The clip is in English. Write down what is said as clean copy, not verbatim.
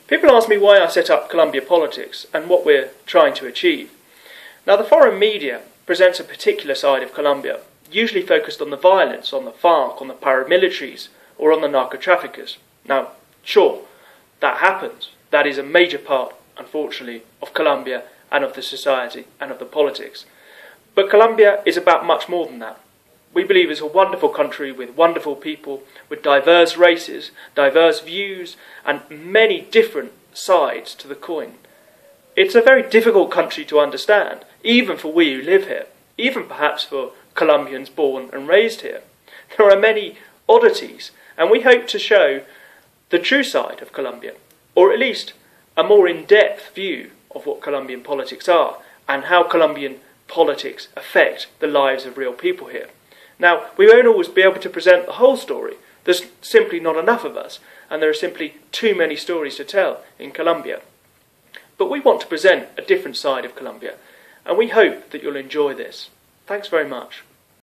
People ask me why I set up Colombia Politics and what we're trying to achieve. Now, the foreign media presents a particular side of Colombia, usually focused on the violence, on the FARC, on the paramilitaries, or on the narco-traffickers. Now, sure, that happens. That is a major part, unfortunately, of Colombia and of the society and of the politics. But Colombia is about much more than that. We believe it's a wonderful country with wonderful people, with diverse races, diverse views, and many different sides to the coin. It's a very difficult country to understand, even for we who live here, even perhaps for Colombians born and raised here. There are many oddities, and we hope to show the true side of Colombia, or at least a more in-depth view of what Colombian politics are, and how Colombian politics affect the lives of real people here. Now, we won't always be able to present the whole story. There's simply not enough of us, and there are simply too many stories to tell in Colombia. But we want to present a different side of Colombia, and we hope that you'll enjoy this. Thanks very much.